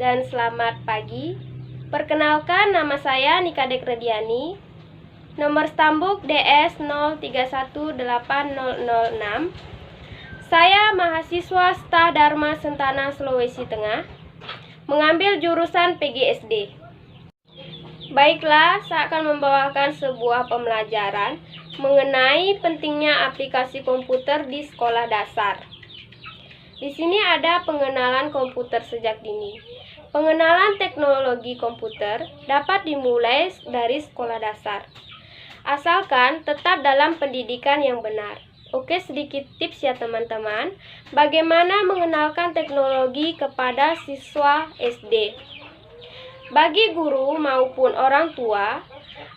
dan selamat pagi. Perkenalkan, nama saya Nika Dekrediani, nomor stambuk DS 03180006. Saya mahasiswa Stah Dharma Sentana, Sulawesi Tengah, mengambil jurusan PGSD. Baiklah, saya akan membawakan sebuah pembelajaran mengenai pentingnya aplikasi komputer di sekolah dasar. Di sini ada pengenalan komputer sejak dini. Pengenalan teknologi komputer dapat dimulai dari sekolah dasar, asalkan tetap dalam pendidikan yang benar. Oke, sedikit tips ya teman-teman, bagaimana mengenalkan teknologi kepada siswa SD. Bagi guru maupun orang tua,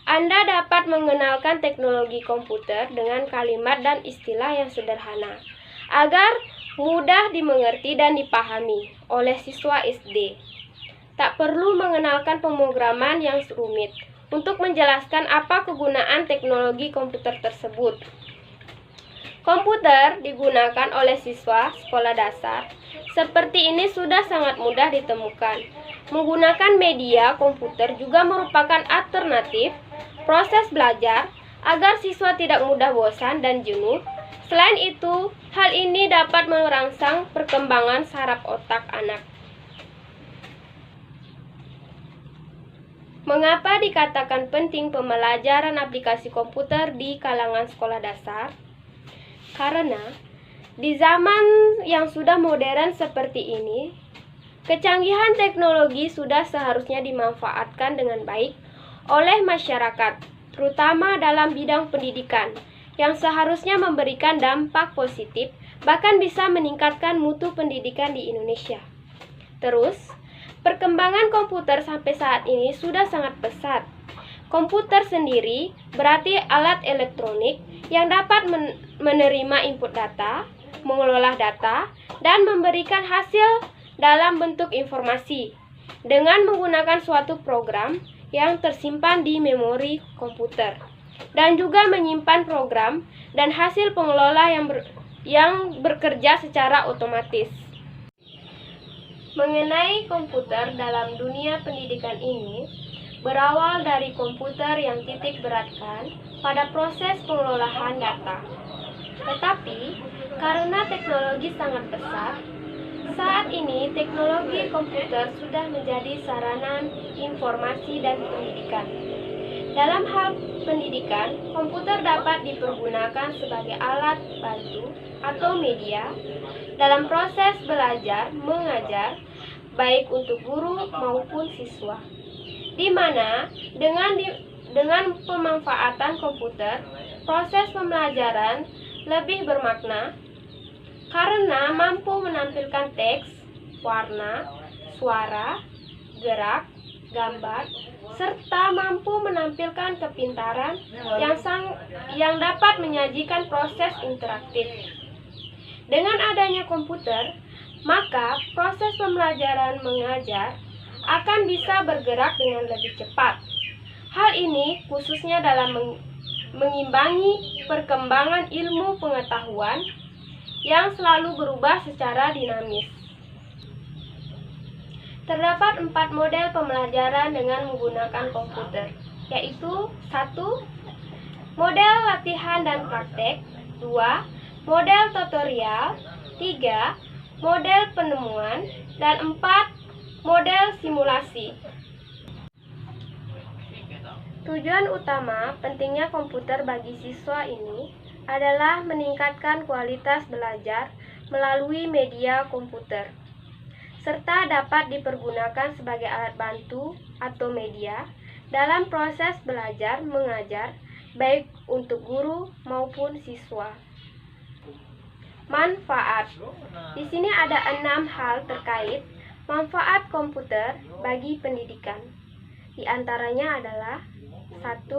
Anda dapat mengenalkan teknologi komputer dengan kalimat dan istilah yang sederhana, agar mudah dimengerti dan dipahami oleh siswa SD. Tak perlu mengenalkan pemrograman yang rumit untuk menjelaskan apa kegunaan teknologi komputer tersebut. Komputer digunakan oleh siswa sekolah dasar seperti ini sudah sangat mudah ditemukan. Menggunakan media komputer juga merupakan alternatif proses belajar agar siswa tidak mudah bosan dan jenuh. Selain itu, hal ini dapat merangsang perkembangan saraf otak anak. Mengapa dikatakan penting pembelajaran aplikasi komputer di kalangan sekolah dasar? Karena di zaman yang sudah modern seperti ini, kecanggihan teknologi sudah seharusnya dimanfaatkan dengan baik oleh masyarakat, terutama dalam bidang pendidikan, yang seharusnya memberikan dampak positif, bahkan bisa meningkatkan mutu pendidikan di Indonesia. Terus, perkembangan komputer sampai saat ini sudah sangat pesat. Komputer sendiri berarti alat elektronik yang dapat menerima input data, mengelola data, dan memberikan hasil dalam bentuk informasi dengan menggunakan suatu program yang tersimpan di memori komputer, dan juga menyimpan program dan hasil pengelola yang bekerja secara otomatis. Mengenai komputer dalam dunia pendidikan ini, berawal dari komputer yang titik beratkan pada proses pengelolaan data. Tetapi, karena teknologi sangat pesat, saat ini teknologi komputer sudah menjadi sarana informasi dan pendidikan. Dalam hal pendidikan, komputer dapat dipergunakan sebagai alat bantu atau media dalam proses belajar mengajar, baik untuk guru maupun siswa. Di mana dengan pemanfaatan komputer, proses pembelajaran lebih bermakna karena mampu menampilkan teks, warna, suara, gerak, gambar, serta mampu menampilkan kepintaran yang dapat menyajikan proses interaktif. Dengan adanya komputer, maka proses pembelajaran mengajar akan bisa bergerak dengan lebih cepat. Hal ini khususnya dalam mengimbangi perkembangan ilmu pengetahuan yang selalu berubah secara dinamis. Terdapat 4 model pembelajaran dengan menggunakan komputer, yaitu 1. Model latihan dan praktek, 2. Model tutorial, 3. Model penemuan, dan 4. Model simulasi. Tujuan utama pentingnya komputer bagi siswa ini adalah meningkatkan kualitas belajar melalui media komputer, serta dapat dipergunakan sebagai alat bantu atau media dalam proses belajar mengajar, baik untuk guru maupun siswa. Manfaat. Di sini ada 6 hal terkait manfaat komputer bagi pendidikan. Di antaranya adalah 1.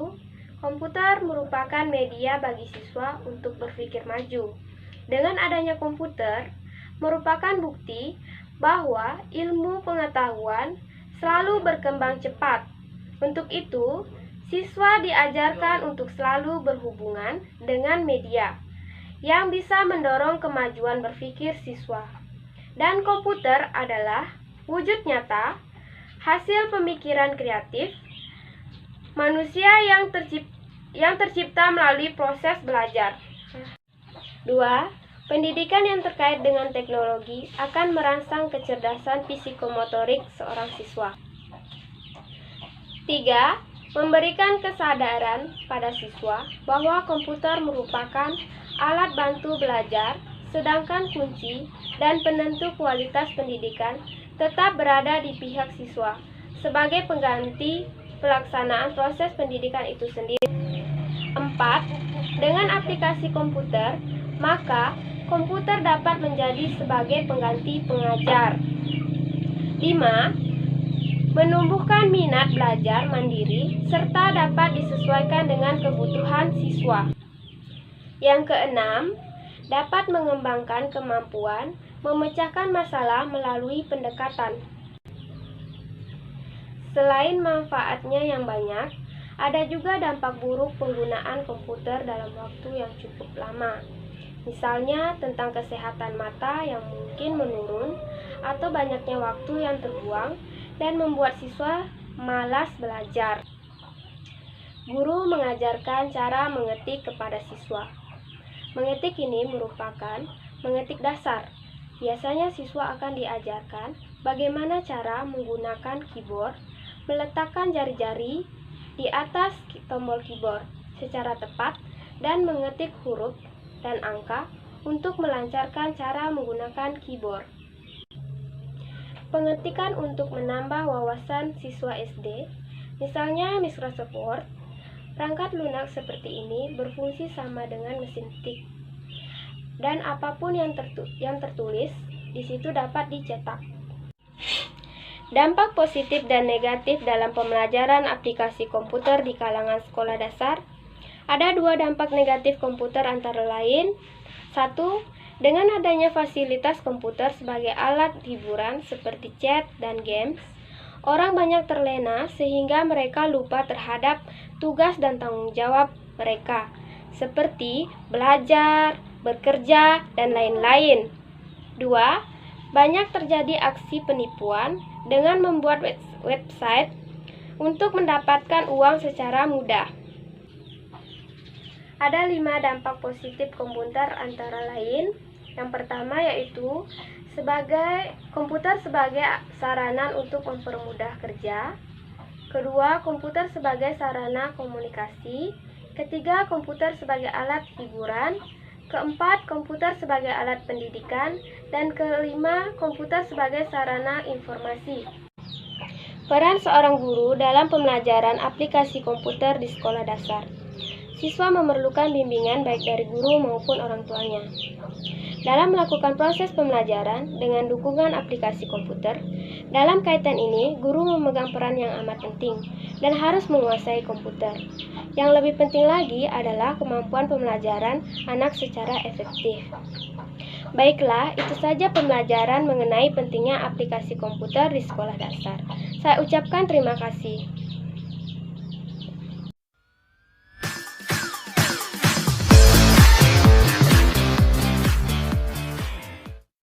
Komputer merupakan media bagi siswa untuk berpikir maju. Dengan adanya komputer, merupakan bukti bahwa ilmu pengetahuan selalu berkembang cepat. Untuk itu, siswa diajarkan untuk selalu berhubungan dengan media yang bisa mendorong kemajuan berpikir siswa. Dan komputer adalah wujud nyata, hasil pemikiran kreatif, manusia yang tercipta melalui proses belajar. 2. Pendidikan yang terkait dengan teknologi akan merangsang kecerdasan psikomotorik seorang siswa. 3. Memberikan kesadaran pada siswa bahwa komputer merupakan alat bantu belajar, sedangkan kunci dan penentu kualitas pendidikan tetap berada di pihak siswa sebagai pengganti pelaksanaan proses pendidikan itu sendiri. 4. Dengan aplikasi komputer, maka komputer dapat menjadi sebagai pengganti pengajar. 5. Menumbuhkan minat belajar mandiri serta dapat disesuaikan dengan kebutuhan siswa. Yang keenam, dapat mengembangkan kemampuan memecahkan masalah melalui pendekatan. Selain manfaatnya yang banyak, ada juga dampak buruk penggunaan komputer dalam waktu yang cukup lama. Misalnya tentang kesehatan mata yang mungkin menurun atau banyaknya waktu yang terbuang dan membuat siswa malas belajar. Guru mengajarkan cara mengetik kepada siswa. Mengetik ini merupakan mengetik dasar. Biasanya siswa akan diajarkan bagaimana cara menggunakan keyboard, meletakkan jari-jari di atas tombol keyboard secara tepat, dan mengetik huruf dan angka untuk melancarkan cara menggunakan keyboard. Pengetikan untuk menambah wawasan siswa SD, misalnya Microsoft Word, perangkat lunak seperti ini berfungsi sama dengan mesin ketik, dan apapun yang tertulis di situ dapat dicetak. Dampak positif dan negatif dalam pembelajaran aplikasi komputer di kalangan sekolah dasar. Ada 2 dampak negatif komputer antara lain. 1. Dengan adanya fasilitas komputer sebagai alat hiburan seperti chat dan games, orang banyak terlena sehingga mereka lupa terhadap tugas dan tanggung jawab mereka, seperti belajar, bekerja, dan lain-lain. 2. Banyak terjadi aksi penipuan dengan membuat website untuk mendapatkan uang secara mudah. Ada 5 dampak positif komputer antara lain. Yang pertama yaitu komputer sebagai sarana untuk mempermudah kerja. Kedua, komputer sebagai sarana komunikasi. Ketiga, komputer sebagai alat hiburan. Keempat, komputer sebagai alat pendidikan. Dan kelima, komputer sebagai sarana informasi. Peran seorang guru dalam pembelajaran aplikasi komputer di sekolah dasar. Siswa memerlukan bimbingan baik dari guru maupun orang tuanya. Dalam melakukan proses pembelajaran dengan dukungan aplikasi komputer, dalam kaitan ini, guru memegang peran yang amat penting dan harus menguasai komputer. Yang lebih penting lagi adalah kemampuan pembelajaran anak secara efektif. Baiklah, itu saja pembelajaran mengenai pentingnya aplikasi komputer di sekolah dasar. Saya ucapkan terima kasih.